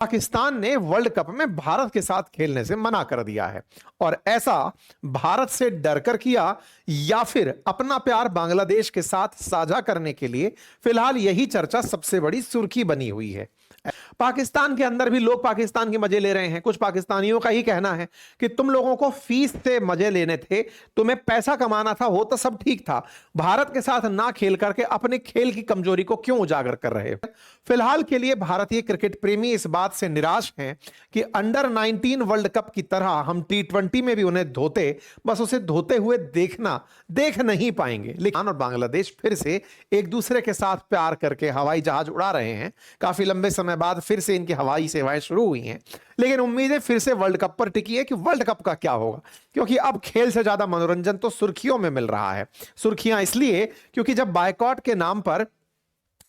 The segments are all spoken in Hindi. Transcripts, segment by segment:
पाकिस्तान ने वर्ल्ड कप में भारत के साथ खेलने से मना कर दिया है। और ऐसा भारत से डरकर किया या फिर अपना प्यार बांग्लादेश के साथ साझा करने के लिए, फिलहाल यही चर्चा सबसे बड़ी सुर्खी बनी हुई है। पाकिस्तान के अंदर भी लोग पाकिस्तान के मजे ले रहे हैं। कुछ पाकिस्तानियों का ही कहना है कि तुम लोगों को फीस से मजे लेने थे, तुम्हें पैसा कमाना था, वो तो सब ठीक था, भारत के साथ ना खेल करके अपने खेल की कमजोरी को क्यों उजागर कर रहे हो। फिलहाल के लिए भारतीय क्रिकेट प्रेमी इस बात से निराश हैं कि अंडर 19 वर्ल्ड कप की तरह हम T20 में भी उन्हें धोते, बस उसे धोते हुए देख नहीं पाएंगे। लेकिन और बांग्लादेश फिर से एक दूसरे के साथ प्यार करके हवाई जहाज उड़ा रहे हैं। काफी लंबे समय बाद फिर से इनकी हवाई सेवाएं शुरू हुई हैं, लेकिन उम्मीदें फिर से वर्ल्ड कप पर टिकी है कि वर्ल्ड कप का क्या होगा, क्योंकि अब खेल से ज्यादा मनोरंजन तो सुर्खियों में मिल रहा है। सुर्खियां इसलिए क्योंकि जब बायकॉट के नाम पर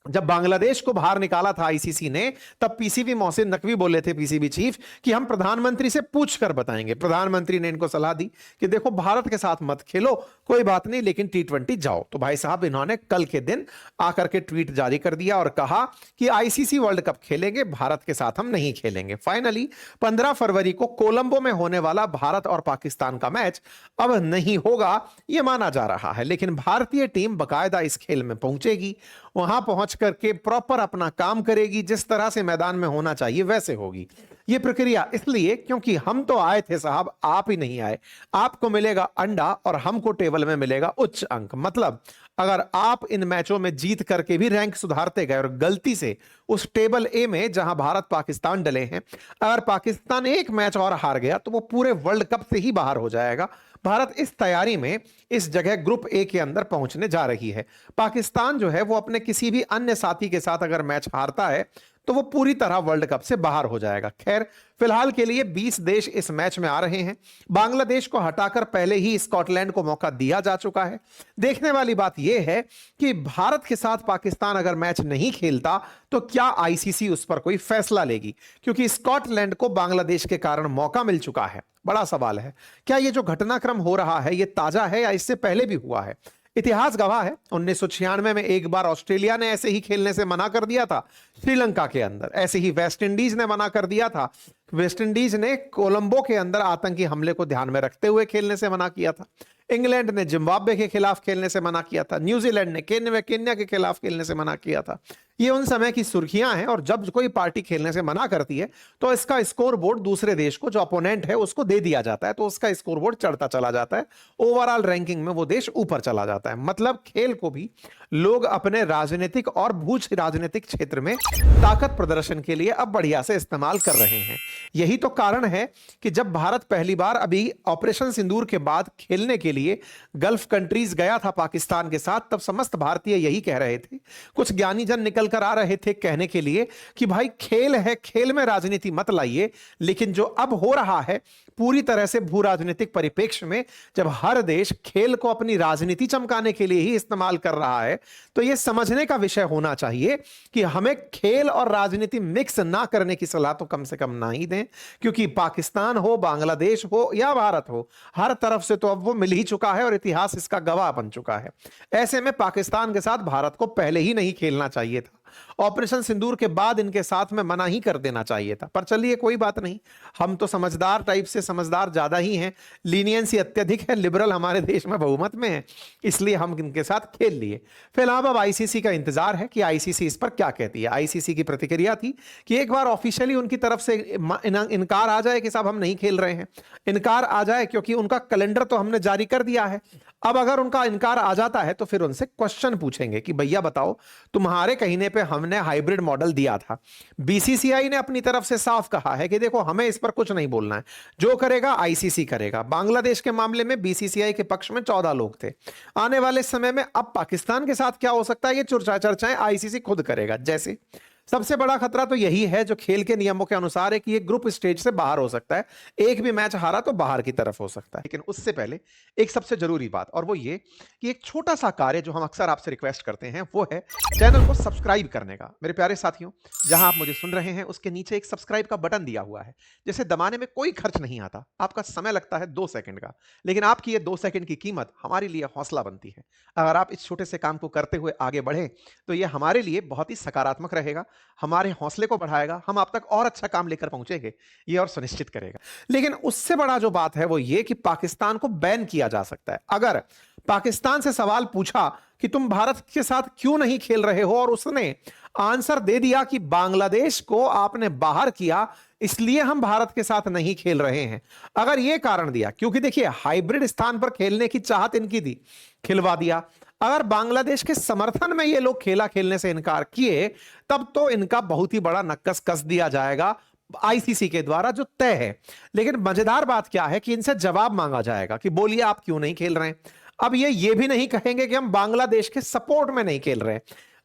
जब बांग्लादेश को बाहर निकाला था आईसीसी ने, तब पीसीबी मोहसिन नकवी बोले थे, पीसीबी चीफ, कि हम प्रधानमंत्री से पूछकर बताएंगे। प्रधानमंत्री ने इनको सलाह दी कि देखो भारत के साथ मत खेलो, कोई बात नहीं, लेकिन T20 जाओ। तो भाई साहब इन्होंने कल के दिन आकर के ट्वीट जारी कर दिया और कहा कि आईसीसी वर्ल्ड कप खेलेंगे, भारत के साथ हम नहीं खेलेंगे। फाइनली 15 फरवरी को कोलंबो में होने वाला भारत और पाकिस्तान का मैच अब नहीं होगा, यह माना जा रहा है। लेकिन भारतीय टीम बाकायदा इस खेल में पहुंचेगी, वहां पहुंच करके प्रॉपर अपना काम करेगी, जिस तरह से मैदान में होना चाहिए वैसे होगी। यह प्रक्रिया इसलिए क्योंकि हम तो आए थे साहब, आप ही नहीं आए। आपको मिलेगा अंडा और हमको टेबल में मिलेगा उच्च अंक। मतलब अगर आप इन मैचों में जीत करके भी रैंक सुधारते गए और गलती से उस टेबल ए में जहां भारत पाकिस्तान डले हैं, अगर पाकिस्तान एक मैच और हार गया तो वो पूरे वर्ल्ड कप से ही बाहर हो जाएगा। भारत इस तैयारी में इस जगह ग्रुप ए के अंदर पहुंचने जा रही है। पाकिस्तान जो है वो अपने किसी भी अन्य साथी के साथ अगर मैच हारता है तो वो पूरी तरह वर्ल्ड कप से बाहर हो जाएगा। खैर फिलहाल के लिए 20 देश इस मैच में आ रहे हैं। बांग्लादेश को हटाकर पहले ही स्कॉटलैंड को मौका दिया जा चुका है। देखने वाली बात यह है कि भारत के साथ पाकिस्तान अगर मैच नहीं खेलता तो क्या आईसीसी उस पर कोई फैसला लेगी, क्योंकि स्कॉटलैंड को बांग्लादेश के कारण मौका मिल चुका है। बड़ा सवाल है, क्या यह जो घटनाक्रम हो रहा है यह ताजा है या इससे पहले भी हुआ है। इतिहास गवाह है, 1996 में एक बार ऑस्ट्रेलिया ने ऐसे ही खेलने से मना कर दिया था श्रीलंका के अंदर। ऐसे ही वेस्ट इंडीज ने मना कर दिया था। वेस्ट इंडीज ने कोलंबो के अंदर आतंकी हमले को ध्यान में रखते हुए खेलने से मना किया था। इंग्लैंड ने जिम्बाब्वे के खिलाफ खेलने से मना किया था। न्यूजीलैंड ने केन्या के खिलाफ खेलने से मना किया था। ये उन समय की सुर्खियां हैं, और जब कोई पार्टी खेलने से मना करती है तो इसका स्कोर बोर्ड दूसरे देश को, जो अपोनेंट है, उसको दे दिया जाता है, तो उसका स्कोर बोर्ड चढ़ता चला जाता है। ओवरऑल रैंकिंग में वो देश ऊपर चला जाता है। मतलब खेल को भी लोग अपने राजनीतिक और भू राजनीतिक क्षेत्र में ताकत प्रदर्शन के लिए अब बढ़िया से इस्तेमाल कर रहे हैं। यही तो कारण है कि जब भारत पहली बार अभी ऑपरेशन सिंदूर के बाद खेलने के लिए गल्फ कंट्रीज गया था पाकिस्तान के साथ, तब समस्त भारतीय यही कह रहे थे। कुछ ज्ञानी जन निकल कर आ रहे थे कहने के लिए कि भाई खेल है, खेल में राजनीति मत लाइए। लेकिन जो अब हो रहा है पूरी तरह से भू राजनीतिक परिप्रेक्ष्य में, जब हर देश खेल को अपनी राजनीति चमकाने के लिए ही इस्तेमाल कर रहा है, तो यह समझने का विषय होना चाहिए कि हमें खेल और राजनीति मिक्स ना करने की सलाह तो कम से कम ना ही दें। क्योंकि पाकिस्तान हो, बांग्लादेश हो या भारत हो, हर तरफ से तो अब वो मिल ही चुका है और इतिहास इसका गवाह बन चुका है। ऐसे में पाकिस्तान के साथ भारत को पहले ही नहीं खेलना चाहिए था। ऑपरेशन सिंदूर के बाद इनके साथ में मना ही कर देना चाहिए था। पर चलिए कोई बात नहीं, हम तो समझदार टाइप से समझदार ज्यादा ही हैं, लीनियंसी अत्यधिक है, लिबरल हमारे देश में बहुमत में है, इसलिए हम इनके साथ खेल लिए। फिलहाल अब आईसीसी का इंतजार है कि आईसीसी इस पर क्या कहती है। आईसीसी की प्रतिक्रिया थी कि एक बार ऑफिशियली उनकी तरफ से इनकार आ जाए कि साहब हम नहीं खेल रहे हैं, इनकार आ जाए, क्योंकि उनका कैलेंडर तो हमने जारी कर दिया है। अब अगर उनका इनकार आ जाता है तो फिर उनसे क्वेश्चन पूछेंगे कि भैया बताओ, तुम्हारे कहने पे हमने हाइब्रिड मॉडल दिया था। बीसीसीआई ने अपनी तरफ से साफ कहा है कि देखो हमें इस पर कुछ नहीं बोलना है, जो करेगा आईसीसी करेगा। बांग्लादेश के मामले में बीसीसीआई के पक्ष में 14 लोग थे। आने वाले समय में अब पाकिस्तान के साथ क्या हो सकता है, ये चर्चाएं आईसीसी खुद करेगा। जैसे सबसे बड़ा खतरा तो यही है जो खेल के नियमों के अनुसार है कि ये ग्रुप स्टेज से बाहर हो सकता है। एक भी मैच हारा तो बाहर की तरफ हो सकता है। लेकिन उससे पहले एक सबसे जरूरी बात, और वो ये कि एक छोटा सा कार्य जो हम अक्सर आपसे रिक्वेस्ट करते हैं, वो है चैनल को सब्सक्राइब करने का। मेरे प्यारे साथियों, जहां आप मुझे सुन रहे हैं उसके नीचे एक सब्सक्राइब का बटन दिया हुआ है, जिसे दबाने में कोई खर्च नहीं आता। आपका समय लगता है 2 सेकंड का, लेकिन आपकी ये 2 सेकंड की कीमत हमारे लिए हौसला बनती है। अगर आप इस छोटे से काम को करते हुए आगे बढ़े तो यह हमारे लिए बहुत ही सकारात्मक रहेगा। हमारे हौसले को बढ़ाएगा, हम आप तक और अच्छा काम लेकर पहुंचेंगे, ये और सुनिश्चित करेगा। लेकिन उससे बड़ा जो बात है वो ये कि पाकिस्तान को बैन किया जा सकता है। अगर पाकिस्तान से सवाल पूछा कि तुम भारत के साथ क्यों नहीं खेल रहे हो, और उसने आंसर दे दिया कि बांग्लादेश को आपने बाहर किया इसलिए हम भारत के साथ नहीं खेल रहे हैं, अगर यह कारण दिया, क्योंकि देखिए हाइब्रिड स्थान पर खेलने की चाहत इनकी थी, खिलवा दिया। अगर बांग्लादेश के समर्थन में ये लोग खेला खेलने से इनकार किए, तब तो इनका बहुत ही बड़ा नक्कस कस दिया जाएगा आईसीसी के द्वारा, जो तय है। लेकिन मजेदार बात क्या है कि इनसे जवाब मांगा जाएगा कि बोलिए आप क्यों नहीं खेल रहे हैं। अब ये भी नहीं कहेंगे कि हम बांग्लादेश के सपोर्ट में नहीं खेल रहे।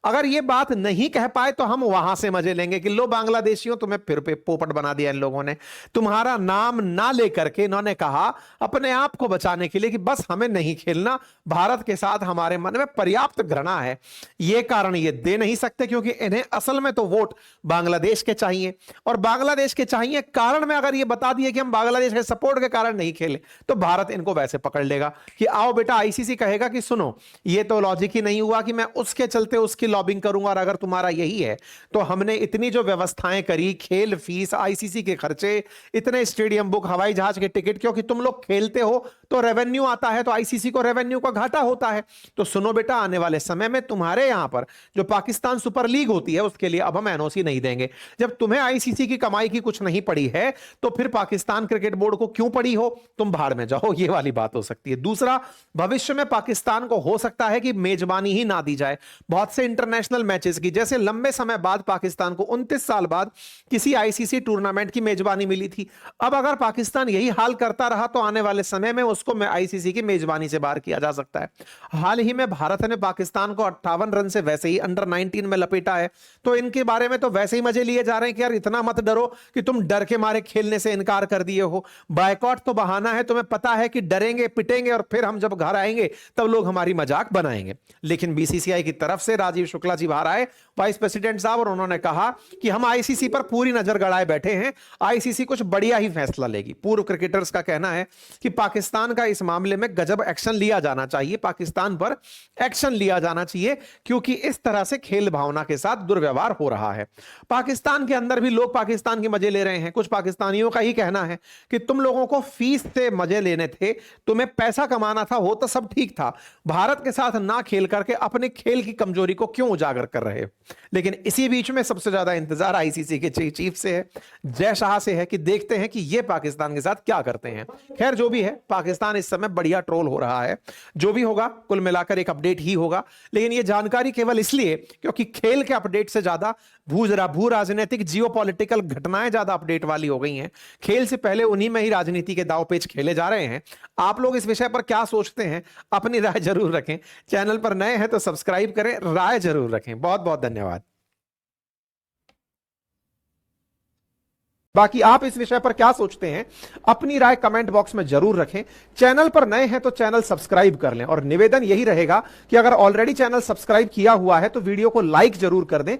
अगर ये बात नहीं कह पाए तो हम वहां से मजे लेंगे कि लो बांग्लादेशियों, तुम्हें फिर पे पोपट बना दिया इन लोगों ने। तुम्हारा नाम ना लेकर के इन्होंने कहा अपने आप को बचाने के लिए कि बस हमें नहीं खेलना, भारत के साथ हमारे मन में पर्याप्त घृणा है। ये कारण ये दे नहीं सकते क्योंकि इन्हें असल में तो वोट बांग्लादेश के चाहिए, और बांग्लादेश के चाहिए कारण में अगर ये बता दिए कि हम बांग्लादेश के सपोर्ट के कारण नहीं खेले, तो भारत इनको वैसे पकड़ लेगा कि आओ बेटा, आईसीसी कहेगा कि सुनो ये तो लॉजिक ही नहीं हुआ कि मैं उसके चलते उसकी लॉबिंग करूंगा, और अगर तुम्हारा यही है तो हमने इतनी जो व्यवस्थाएं करी, खेल फीस, आईसीसी के खर्चे, इतने स्टेडियम बुक, हवाई जहाज के टिकट, क्योंकि तुम लोग खेलते हो तो रेवेन्यू आता है, तो आईसीसी को रेवेन्यू का घाटा होता है। तो सुनो बेटा, आने वाले समय में तुम्हारे यहां पर जो पाकिस्तान सुपर लीग होती है उसके लिए अब हम एनओसी नहीं देंगे। जब तुम्हें आईसीसी की कमाई की कुछ नहीं पड़ी है तो फिर पाकिस्तान क्रिकेट बोर्ड को क्यों पड़ी हो, तुम भाड़ में जाओ, ये वाली बात हो सकती है। दूसरा, भविष्य में पाकिस्तान को हो सकता है कि मेजबानी ही ना दी जाए बहुत से इंटरनेशनल मैचेस की, जैसे लंबे समय बाद पाकिस्तान को 29 साल बाद किसी आईसीसी टूर्नामेंट की मेजबानी मिली थी। अब अगर पाकिस्तान यही हाल करता रहा तो आने वाले समय में उसको आईसीसी की मेजबानी से बाहर किया जा सकता है। हाल ही में भारत ने पाकिस्तान को 58 रन से वैसे ही अंडर 19 में लपेटा है, तो इनके बारे में तो वैसे ही मजे लिए जा रहे हैं कि यार इतना मत डरो कि तुम डर के मारे खेलने से इनकार कर दिए हो। बायकॉट तो बहाना है, तुम्हें पता है कि डरेंगे पिटेंगे और फिर हम जब घर आएंगे तब लोग हमारी मजाक बनाएंगे। लेकिन बीसीसीआई की तरफ से राजीव शुक्ला जी बाहर आए, वाइस प्रेसिडेंट साहब, और उन्होंने कहा कि हम आईसीसी पर पूरी नजर गड़ाए बैठे हैं, आईसीसी कुछ बढ़िया ही फैसला लेगी। पूर्व क्रिकेटर्स का कहना है कि पाकिस्तान का इस मामले में गजब एक्शन लिया जाना चाहिए, पाकिस्तान पर एक्शन लिया जाना चाहिए, क्योंकि इस तरह से खेल भावना के साथ दुर्व्यवहार हो रहा है। पाकिस्तान के अंदर भी लोग पाकिस्तान के मजे ले रहे हैं। कुछ पाकिस्तानियों का ही कहना है कि तुम लोगों को फीस से मजे लेने थे, तुम्हें पैसा कमाना था, वो तो सब ठीक था, भारत के साथ ना खेल करके अपने खेल की कमजोरी को क्यों उजागर कर रहे हो। लेकिन इसी बीच में सबसे ज्यादा इंतजार आईसीसी के चीफ से है, जय शाह से है, कि देखते हैं कि ये पाकिस्तान के साथ क्या करते हैं। खैर जो भी है, पाकिस्तान इस समय बढ़िया ट्रोल हो रहा है। जो भी होगा कुल मिलाकर एक अपडेट ही होगा, लेकिन ये जानकारी केवल इसलिए क्योंकि खेल के अपडेट से ज्यादा भू राजनीतिक जियोपॉलिटिकल घटनाएं ज्यादा अपडेट वाली हो गई हैं। खेल से पहले उन्हीं में ही राजनीति के दाव पेच खेले जा रहे हैं। आप लोग इस विषय पर क्या सोचते हैं, अपनी राय जरूर रखें। चैनल पर नए हैं तो सब्सक्राइब करें, राय जरूर रखें। बहुत बहुत धन्यवाद। बाकी आप इस विषय पर क्या सोचते हैं, अपनी राय कमेंट बॉक्स में जरूर रखें। चैनल पर नए हैं तो चैनल सब्सक्राइब कर लें, और निवेदन यही रहेगा कि अगर ऑलरेडी चैनल सब्सक्राइब किया हुआ है तो वीडियो को लाइक जरूर कर दें।